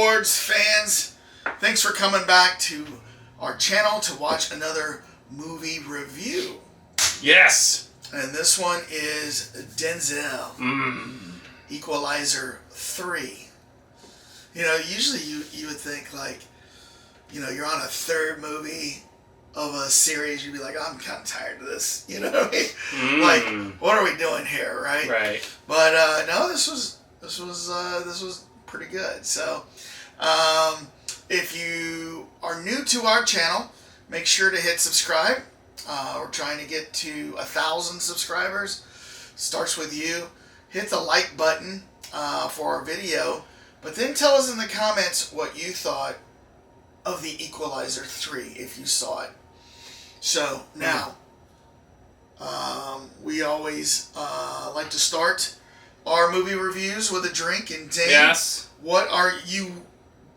Lords, fans, thanks for coming back to our channel to watch another movie review. Yes. And this one is DENZEL. Equalizer 3. You know, usually you would think, like, you know, you're on a third movie of a series, you'd be like, I'm kind of tired of this. You know what I mean? Like, what are we doing here, right? Right. But no, this was pretty good. So, if you are new to our channel, make sure to hit subscribe. We're trying to get to 1,000 subscribers. Starts with you. Hit the like button for our video, but then tell us in the comments what you thought of the Equalizer 3 if you saw it. So now, we always like to start our movie reviews with a drink. And Dane, yes. What are you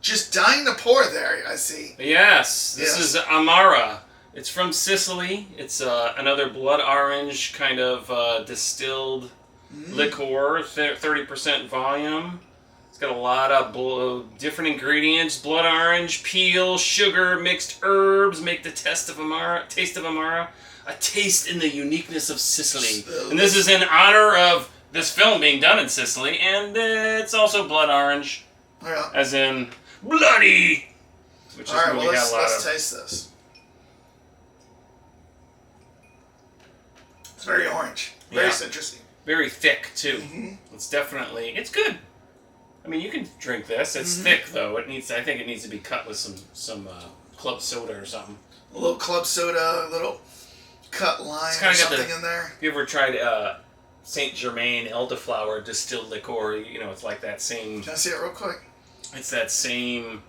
just dying to pour there? I see. Yes, this is Amara. It's from Sicily. It's another blood orange kind of distilled liqueur, 30% volume. It's got a lot of different ingredients: blood orange, peel, sugar, mixed herbs. Make the taste of Amara a taste in the uniqueness of Sicily. And this is in honor of this film being done in Sicily, and it's also blood orange, as in bloody. Which is all right, well, let's taste this. It's very orange, very citrusy. Very thick, too. It's definitely, it's good. I mean, you can drink this. It's thick, though. I think it needs to be cut with some club soda or something. A little club soda, a little cut lime or something in there. Have you ever tried Saint Germain elderflower distilled liqueur? You know, it's like that same... Can I see it real quick? It's that same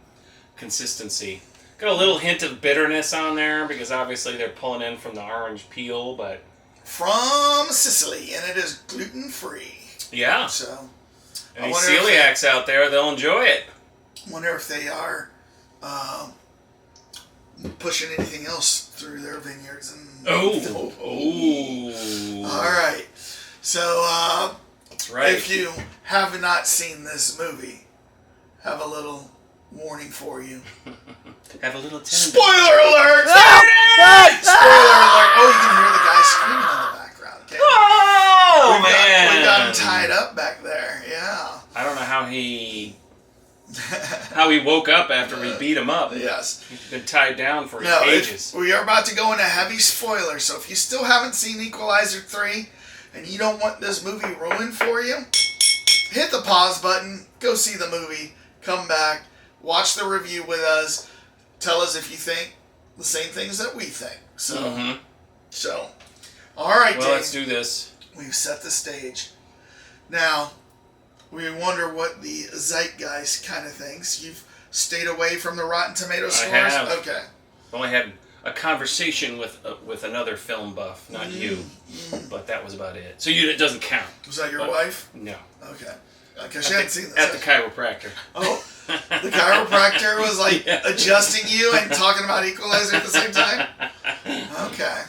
consistency. Got a little hint of bitterness on there, because obviously they're pulling in from the orange peel, but... From Sicily, and it is gluten-free. Yeah. So, any celiacs out there, they'll enjoy it. I wonder if they are pushing anything else through their vineyards. And Oh. All right. So, that's right. If you have not seen this movie, have a little warning for you. Have a little spoiler alert! Spoiler alert! Oh, you can hear the guy screaming in the background. Okay? Oh, man! We got him tied up back there. Yeah. I don't know how he woke up after we beat him up. Yes. He's been tied down for ages. We are about to go into heavy spoilers, so if you still haven't seen Equalizer 3 and you don't want this movie ruined for you, hit the pause button, go see the movie, come back, watch the review with us, tell us if you think the same things that we think. So, all right, well, Dave, let's do this. We've set the stage. Now, we wonder what the zeitgeist kind of thinks. You've stayed away from the Rotten Tomatoes scores? I have. Okay. I've only had a conversation with another film buff, not you, but that was about it. So it doesn't count. Was that your wife? No. Okay. Because she hadn't seen this. At the chiropractor. Oh, the chiropractor was like adjusting you and talking about Equalizer at the same time? Okay.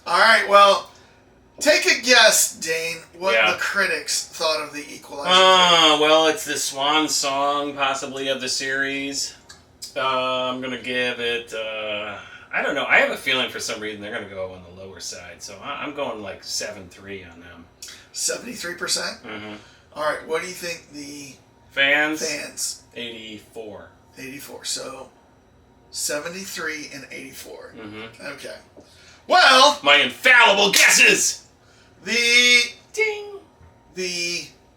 All right, well, take a guess, Dane, what the critics thought of the Equalizer. Well, it's the swan song, possibly, of the series. I'm going to give it, I don't know. I have a feeling for some reason they're going to go on the lower side. So I'm going like 7.3 on them. 73%? All right, what do you think the fans? 84. 84. So 73 and 84. Okay. Well, my infallible guesses. The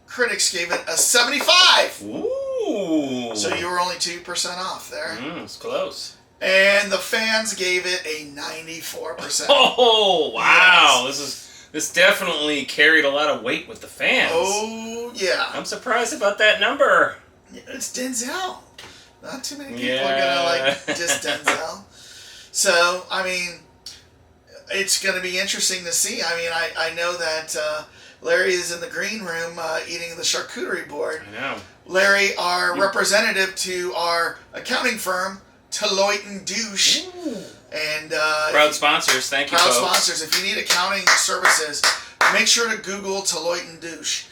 critics gave it a 75. Ooh. So you were only 2% off there. It's close. And the fans gave it a 94%. Oh, wow. Yes. This definitely carried a lot of weight with the fans. Oh, yeah. I'm surprised about that number. It's Denzel. Not too many people are going to like just Denzel. So, I mean, it's going to be interesting to see. I mean, I know that Larry is in the green room eating the charcuterie board. I know. Larry, our representative to our accounting firm, Deloitte & Douche. And proud sponsors, thank you, proud folks. sponsors. If you need accounting services, make sure to Google Deloitte & Douche.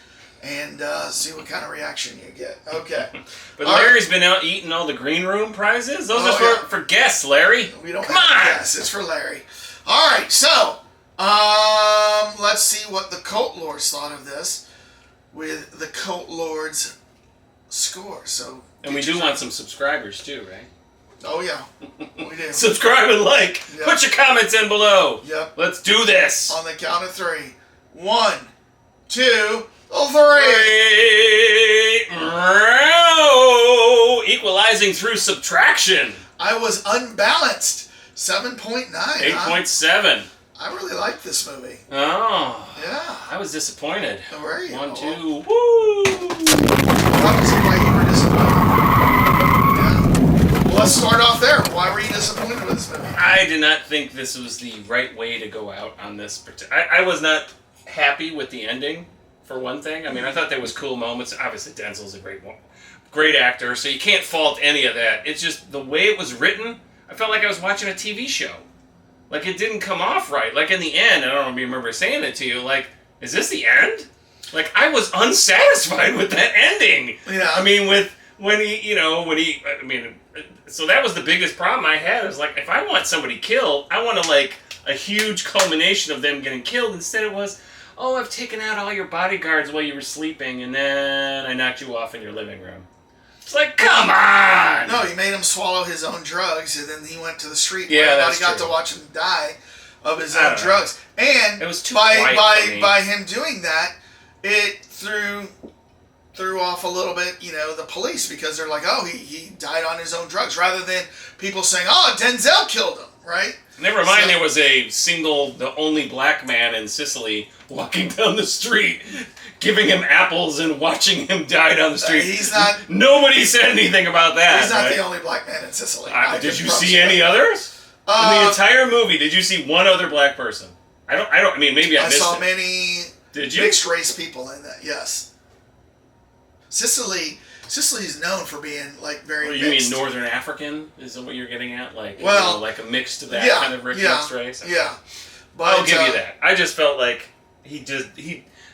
and see what kind of reaction you get. Okay. But Larry's been out eating all the green room prizes. Those are for guests, Larry. We don't Come have on. to guess. It's for Larry. All right, so let's see what the Cult Lords thought of this with the Cult Lords score. So, and we do want some subscribers too, right? Oh yeah, we do. Subscribe and like. Yep. Put your comments in below. Yep. Let's do this. On the count of 3. 1, 2, 3. Equalizing through subtraction. I was unbalanced. 7.9. 8.7. I really liked this movie. Oh. Yeah. I was disappointed. Oh, were you? 1, 2. Woo! Obviously, why you were disappointed. Yeah. Well, let's start off there. Why were you disappointed with this movie? I did not think this was the right way to go out on this. I was not happy with the ending, for one thing. I mean, I thought there was cool moments. Obviously, Denzel's a great actor, so you can't fault any of that. It's just the way it was written. I felt like I was watching a TV show. Like, it didn't come off right. Like, in the end, I don't know if you remember saying it to you, like, is this the end? Like, I was unsatisfied with that ending. Yeah. I mean, so that was the biggest problem I had. It was like, if I want somebody killed, I want a huge culmination of them getting killed. Instead it was, oh, I've taken out all your bodyguards while you were sleeping, and then I knocked you off in your living room. It's like, come on! No, he made him swallow his own drugs, and then he went to the street. Yeah, where that's got true. to watch him die of his own drugs. And it was too by him doing that, it threw off a little bit, the police, because they're like, oh, he died on his own drugs, rather than people saying, oh, Denzel killed him, right? Never mind, there was the only black man in Sicily walking down the street, giving him apples and watching him die down the street. He's not. Nobody said anything about that. He's not the only black man in Sicily. Did you see any others in the entire movie? Did you see one other black person? I don't. I mean, maybe I missed saw it. many. Did you? Mixed race people in that. Yes. Sicily is known for being very. You mixed. mean Northern African? Is that what you're getting at? Like a mixed kind of mixed race. Yeah. But I'll give you that. I just felt like he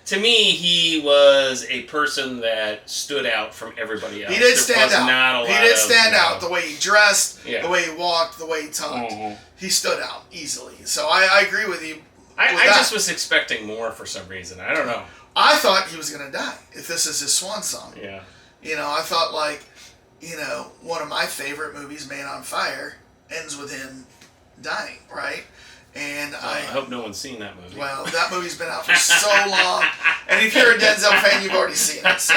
to me, he was a person that stood out from everybody else. He did stand out. He did stand out. The way he dressed, Yeah. the way he walked, the way he talked. Mm-hmm. He stood out easily. So I agree with you. I just was expecting more for some reason. I don't know. I thought he was going to die if this is his swan song. Yeah. I thought one of my favorite movies, Man on Fire, ends with him dying, right? And I hope no one's seen that movie. Well, that movie's been out for so long. And if you're a Denzel fan, you've already seen it. So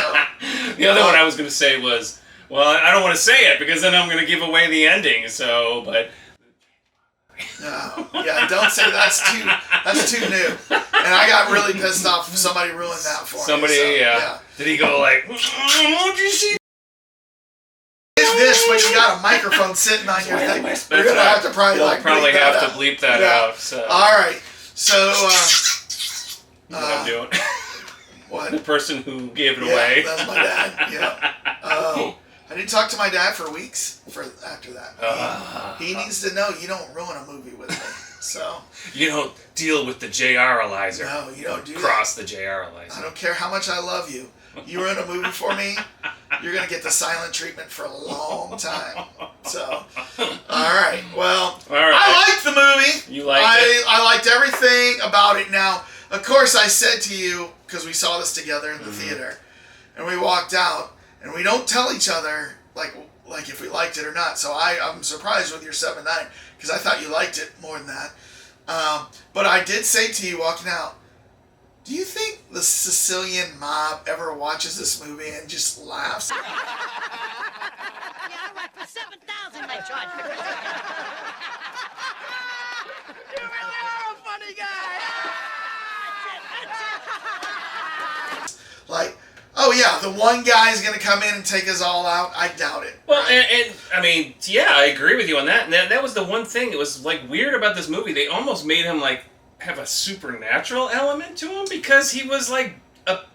the other one I was going to say was, well, I don't want to say it because then I'm going to give away the ending. So, but no, yeah, don't say that's too new. And I got really pissed off if somebody ruined that for me. Yeah. Did he go like, won't you see? Is this when you got a microphone sitting on your thing? You're gonna have to probably bleep that out. So. All right. So what I'm doing? What? The person who gave it away. That's my dad. Yeah. I didn't talk to my dad for weeks after that. He needs to know you don't ruin a movie with me. So you don't deal with the JR-alizer. No, you don't do Cross the JR-alizer. I don't care how much I love you. You ruin a movie for me, you're gonna get the silent treatment for a long time. So, all right. Well, I liked the movie. You liked it? I liked everything about it. Now, of course, I said to you because we saw this together in the theater, and we walked out, and we don't tell each other like if we liked it or not. So I'm surprised with your 7.9 because I thought you liked it more than that. But I did say to you walking out, do you think the Sicilian mob ever watches this movie and just laughs? Yeah, I work for 7,000, my charge. You really are a funny guy. Like, oh yeah, the one guy's gonna come in and take us all out. I doubt it. Well, and I mean, yeah, I agree with you on that. And that was the one thing. It was weird about this movie. They almost made him have a supernatural element to him because he was they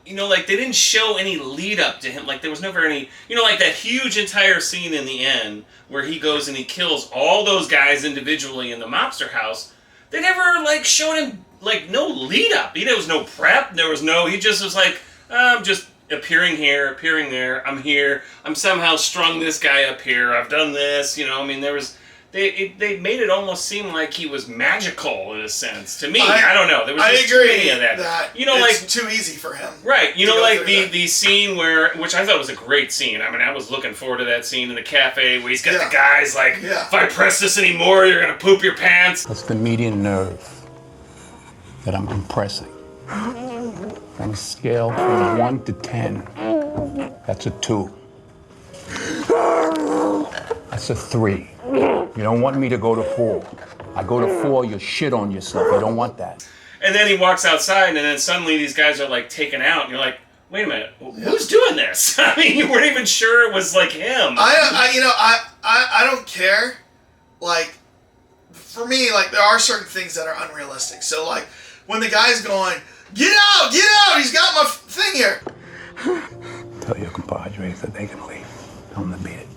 didn't show any lead up to him. Like there was never any, that huge entire scene in the end where he goes and he kills all those guys individually in the mobster house. They never showed him no lead up. There was no prep. He just was like, I'm just appearing here, appearing there. I'm here. I'm somehow strung this guy up here. I've done this. You know, I mean, there was. They made it almost seem like he was magical in a sense. To me, I don't know. There was just too many of that. You know, it's like too easy for him. Right. You know, like the scene which I thought was a great scene. I mean, I was looking forward to that scene in the cafe where he's got the guys like, if I press this anymore, you're gonna poop your pants. That's the median nerve that I'm compressing. On a scale from 1 to 10, that's a 2. That's a 3. You don't want me to go to 4. I go to 4, you shit on yourself. You don't want that. And then he walks outside, and then suddenly these guys are like taken out, and you're like, wait a minute, who's doing this? I mean, you weren't even sure it was like him. I don't care. Like, for me, like, there are certain things that are unrealistic. So, like, when the guy's going, get out, he's got my thing here. Tell your compadres that they can leave. Tell them to beat it.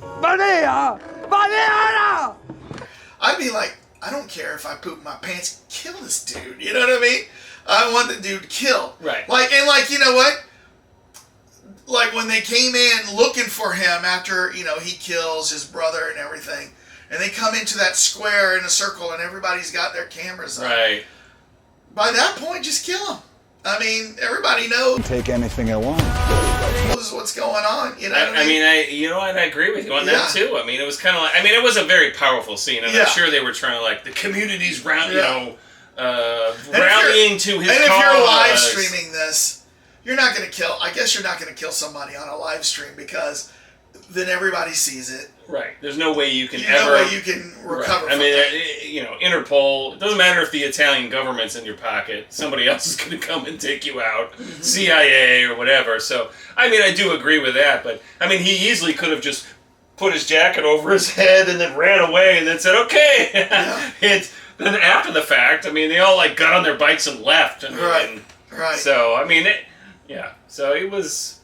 I'd be like, I don't care if I poop my pants. Kill this dude. You know what I mean? I want the dude killed. Right. Like, you know what? Like, when they came in looking for him after, he kills his brother and everything, and they come into that square in a circle and everybody's got their cameras up. Right. By that point, just kill him. I mean, everybody knows Take anything I want. what's going on. You know what I mean, I agree with you on that too. I mean, it was kind of like, it was a very powerful scene, and I'm sure they were trying to, like, the community's rallying to his cause. And if you're live streaming this, you're not going to kill. I guess you're not going to kill somebody on a live stream because then everybody sees it. Right. There's no way you can recover. I mean, Interpol. It doesn't matter if the Italian government's in your pocket. Somebody else is going to come and take you out. CIA or whatever. So, I mean, I do agree with that. But I mean, he easily could have just put his jacket over his head and then ran away and then said, "Okay." And then after the fact, I mean, they all like got on their bikes and left. Right. So I mean, So it was.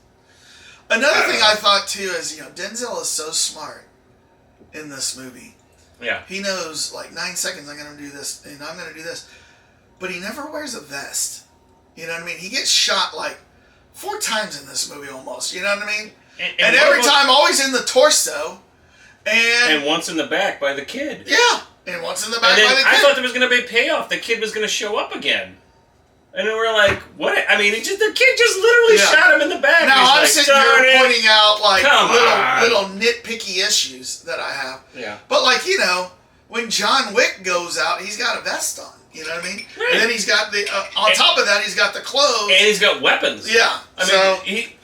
Another thing I thought too is, Denzel is so smart in this movie. Yeah. He knows, like, 9 seconds, I'm going to do this, and I'm going to do this. But he never wears a vest. You know what I mean? He gets shot, like, 4 times in this movie almost. You know what I mean? And every time, always in the torso. And once in the back by the kid. Yeah. And once in the back by the kid. I thought there was going to be a payoff. The kid was going to show up again. And then we're like, what? I mean, the kid just literally shot him in the back. Now, I'm sitting here pointing out, like, little nitpicky issues that I have. Yeah. But, like, when John Wick goes out, he's got a vest on. You know what I mean? Right. And then he's got on top of that, he's got the clothes. And he's got weapons. Yeah. And they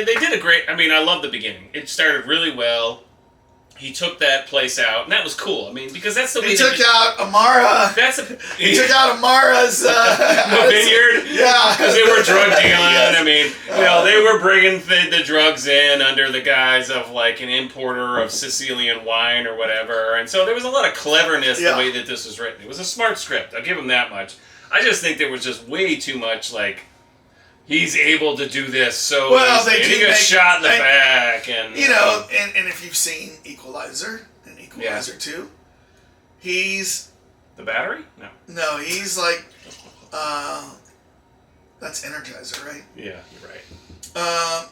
did a great, I love the beginning. It started really well. He took that place out, and that was cool. I mean, because that's the way he took out Amara. He took out Amara's vineyard. Yeah, because they were drug dealing. Yes. I mean, they were bringing the drugs in under the guise of like an importer of Sicilian wine or whatever, and so there was a lot of cleverness the way that this was written. It was a smart script. I'll give him that much. I just think there was just way too much like. He's able to do this so easily. And he got shot in the back. And and if you've seen Equalizer and Equalizer 2, he's... The battery? No, he's like... that's Energizer, right? Yeah, you're right.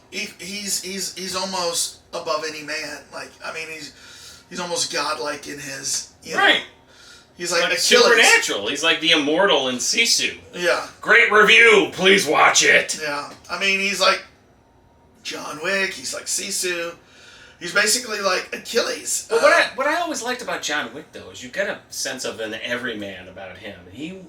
He's almost above any man. Like, I mean, he's almost godlike in his... Right. He's like supernatural. He's like the immortal in Sisu. Yeah. Great review. Please watch it. Yeah. I mean, he's like John Wick. He's like Sisu. He's basically like Achilles. But what I always liked about John Wick though is you get a sense of an everyman about him. He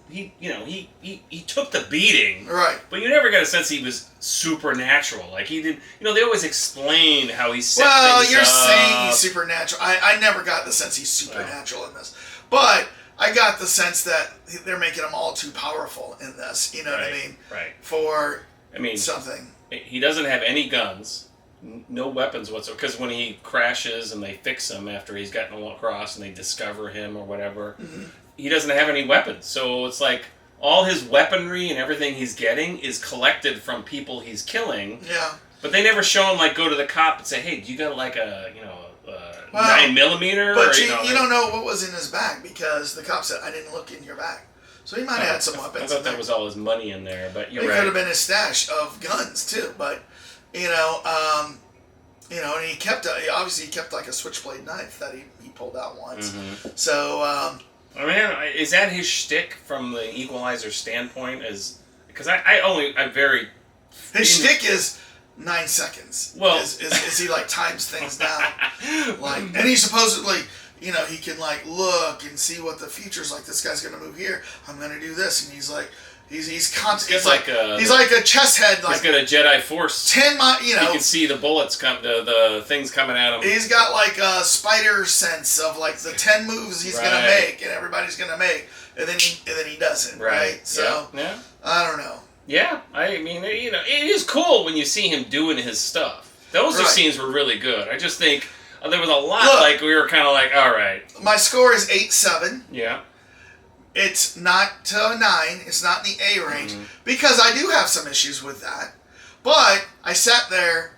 took the beating. Right. But you never got a sense he was supernatural. Like he didn't. They always explain how he set things up. Well, you're saying he's supernatural. I never got the sense he's supernatural in this, but. I got the sense that they're making him all too powerful in this. You know what I mean? Right. For something. He doesn't have any guns, no weapons whatsoever. Because when he crashes and they fix him after he's gotten across and they discover him or whatever, he doesn't have any weapons. So it's like all his weaponry and everything he's getting is collected from people he's killing. Yeah. But they never show him like go to the cop and say, "Hey, do you got like a 9mm?" But you don't know what was in his bag because the cop said, "I didn't look in your bag." So he might have had some I weapons. thought that was all his money in there, but you're It right. could have been his stash of guns too, but and he kept obviously he kept like a switchblade knife that he pulled out once. Mm-hmm. So I mean, is that his shtick from the Equalizer standpoint? Because his shtick is 9 seconds. Well, is he like times things down, like, and he supposedly. He can like look and see what the future's like. This guy's gonna move here. I'm gonna do this, and he's like, he's constant. He's like a chess head. Like he's got a Jedi Force. 10 miles. You can see the bullets the things coming at him. He's got like a spider sense of like the 10 moves he's gonna make, and everybody's gonna make, and then he doesn't. Right. So yeah. I don't know. Yeah, I mean, it is cool when you see him doing his stuff. Those scenes were really good. I just think. There was a lot, like, we were kind of like, all right. My score is 8-7. Yeah. It's not to 9. It's not in the A range. Mm-hmm. Because I do have some issues with that. But I sat there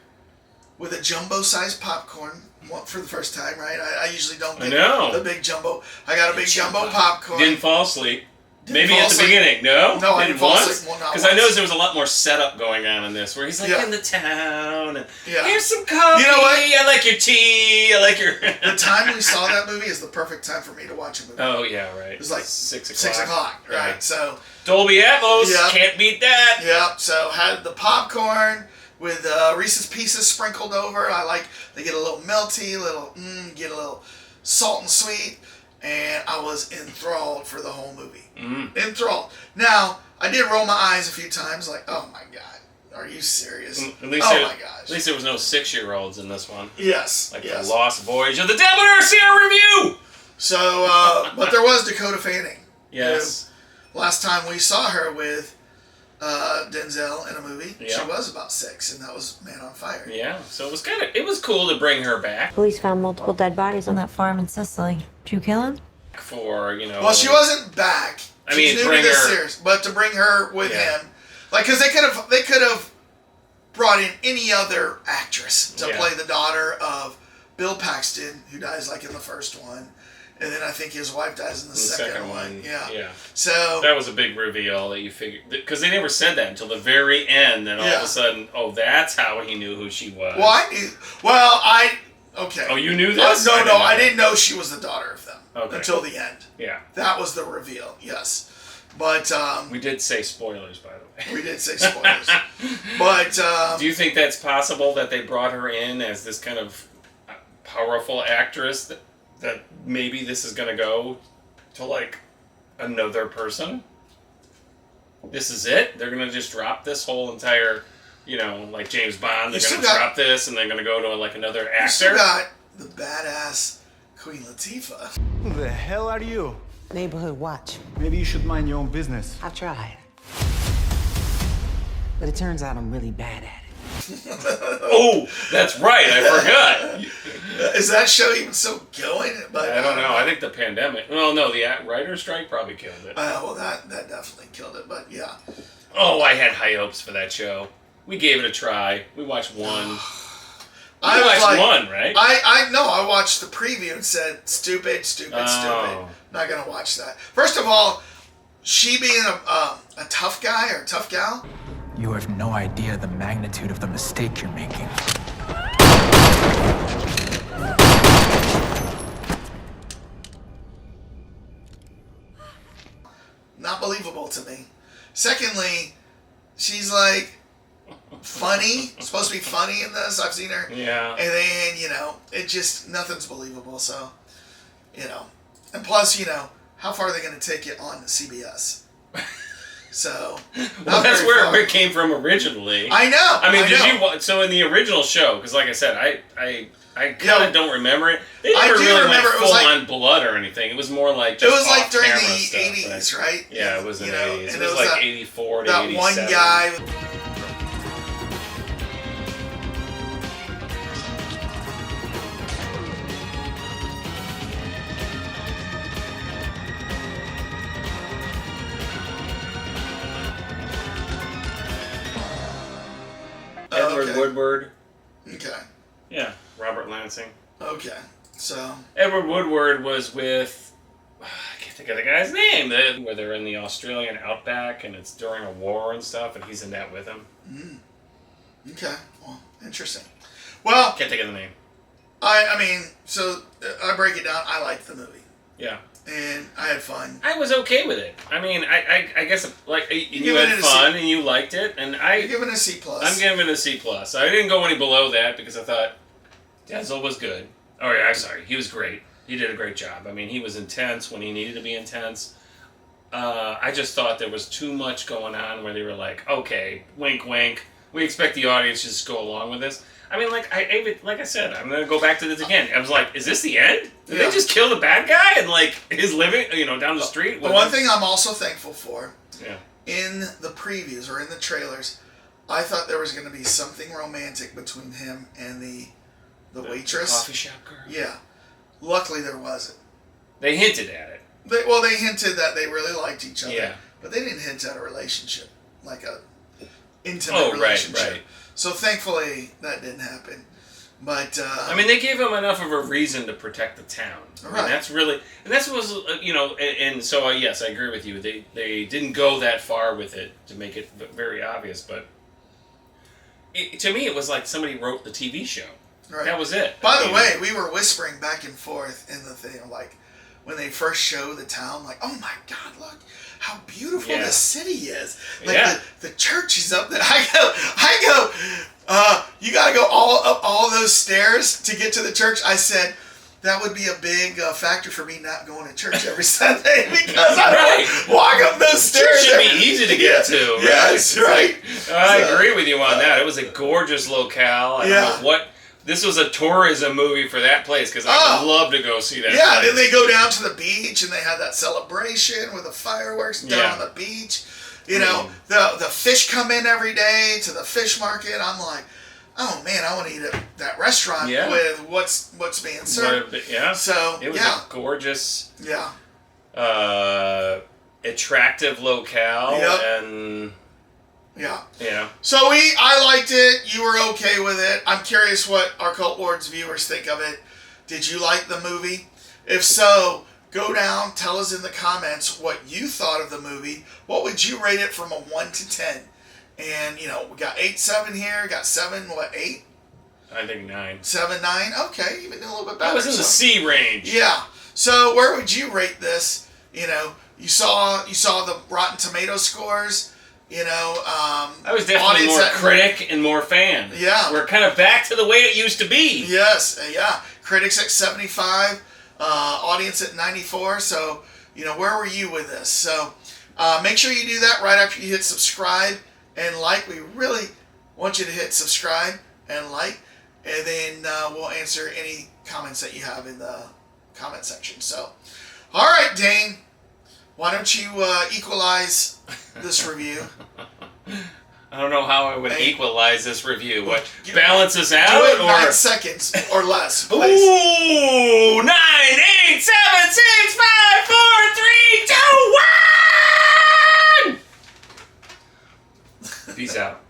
with a jumbo-sized popcorn for the first time, right? I usually don't get the big jumbo. I got a big jumbo popcorn. Didn't fall asleep. Maybe at the beginning, no? No, I didn't fall asleep. Because I noticed there was a lot more setup going on in this, where he's like in the town, and here's some coffee, you know what? I like your tea, I like your... The time we saw that movie is the perfect time for me to watch a movie. Oh, yeah, right. It was like 6 o'clock. 6 o'clock, right? Yeah. So Dolby Atmos, can't beat that. Yeah, so had the popcorn with Reese's Pieces sprinkled over. They get a little melty, get a little salt and sweet. And I was enthralled for the whole movie. Mm. Enthralled. Now, I did roll my eyes a few times, like, oh my God, are you serious? My gosh. At least there was no 6-year-olds in this one. Yes. Like the Lost Voyage of the Debonair Sierra Review! So, but there was Dakota Fanning. Yes. Last time we saw her with Denzel in a movie, yeah. She was about 6, and that was Man on Fire. Yeah, so it was cool to bring her back. Police found multiple dead bodies on that farm in Sicily. Did you kill him? Well, she wasn't back. She's new to this series, but to bring her with him, like, because they could have brought in any other actress to play the daughter of Bill Paxton, who dies like in the first one. And then I think his wife dies in the second one. Yeah. So that was a big reveal that you figured, because they never said that until the very end. And all of a sudden, that's how he knew who she was. Well, I knew. Well, okay. Oh, you knew this? No, I didn't know she was the daughter of them until the end. Yeah. That was the reveal. Yes. But we did say spoilers, by the way. We did say spoilers. But do you think that's possible that they brought her in as this kind of powerful actress that maybe this is going to go to, like, another person? This is it? They're going to just drop this whole entire, like James Bond, they're going to drop this, and they're going to go to, like, another actor? You still got the badass Queen Latifah. Who the hell are you? Neighborhood watch. Maybe you should mind your own business. I've tried. But it turns out I'm really bad at it. Oh, that's right. I forgot. Is that show even still going? But I don't know. I think the pandemic. Well, no, the writer's strike probably killed it. Well, that definitely killed it. But yeah. Oh, I had high hopes for that show. We gave it a try. We watched one. I watched one, right? I watched the preview and said stupid. Not gonna watch that. First of all, she being a tough guy or tough gal. You have no idea the magnitude of the mistake you're making. Not believable to me. Secondly, she's like funny. Supposed to be funny in this. I've seen her. Yeah. And then, it just, nothing's believable. So, and plus, how far are they going to take it on CBS? So, well, that's where it came from originally. I know. I mean, did you? So in the original show, because like I said, I kind of don't remember it. They never really went full on blood or anything. It was more like just it was like during the stuff, 80s, right? Yeah, it was in the 80s. It was like 84 to that 87. One guy. Edward Woodward. Okay. Yeah, Robert Lansing. Okay, so Edward Woodward was with, I can't think of the guy's name. Where they're in the Australian outback and it's during a war and stuff, and he's in that with him. Okay. Well, interesting. Well, Can't think of the name. I mean, so I break it down. I liked the movie, Yeah. and I had fun. I was okay with it. I mean, I guess like you give had it a fun C. and you liked it, and I'm giving it a C+. I'm giving it a C+. I didn't go any below that because I thought Denzel was good. Oh yeah, I'm sorry, he was great. He did a great job. I mean, he was intense when he needed to be intense. I just thought there was too much going on where they were like, okay, wink, wink. We expect the audience to just go along with this. I mean, like I said, I'm gonna go back to this again. I was like, is this the end? Did they just kill the bad guy and like his living, down the street? The one thing I'm also thankful for, Yeah. in the previews or in the trailers, I thought there was going to be something romantic between him and the waitress. The coffee shop girl. Yeah. Luckily, there wasn't. They hinted at it. They hinted that they really liked each other. Yeah. But they didn't hint at a relationship, like a intimate relationship. Right. So thankfully, that didn't happen. But I mean, they gave him enough of a reason to protect the town. I mean, Right. that's really, and that's what was, and so yes, I agree with you. They didn't go that far with it to make it very obvious, but to me, it was like somebody wrote the TV show. Right. That was it. By the way, we were whispering back and forth in the thing, like when they first show the town, like, oh my God, look how beautiful Yeah. this city is. Like Yeah. the church is up there. I go, you got to go up all those stairs to get to the church. I said, that would be a big factor for me not going to church every Sunday because I don't walk up those stairs. Church should be easy to get to. Right? Yes, right. I agree with you on that. It was a gorgeous locale. I don't know what. This was a tourism movie for that place because I would love to go see that. Yeah, place. then they go down to the beach and they have that celebration with the fireworks down on the beach. The fish come in every day to the fish market. I'm like, oh man, I want to eat at that restaurant with what's being served. Yeah. So it was a gorgeous, yeah, attractive locale, and yeah. So I liked it. You were okay with it. I'm curious what our Cult Wars viewers think of it. Did you like the movie? If so, go down, tell us in the comments what you thought of the movie. What would you rate it from a 1 to 10? And, we got 8.7 here. Got 7, 8? I think 9. 7, 9? Okay, even a little bit better. I was in the C range. Yeah. So where would you rate this? You saw the Rotten Tomato scores. I was definitely more critic and more fan. Yeah. We're kind of back to the way it used to be. Yes, yeah. Critics at 75, audience at 94. So, where were you with this? So, make sure you do that right after you hit subscribe and like. We really want you to hit subscribe and like, and then we'll answer any comments that you have in the comment section. So, all right, Dane, why don't you equalize this review? I don't know how I would equalize this review. What, balance us out? Do it in or 9 seconds or less, please. Ooh, 9, 8, 7, 6, 5, 4, 3, 2, 1! Peace out.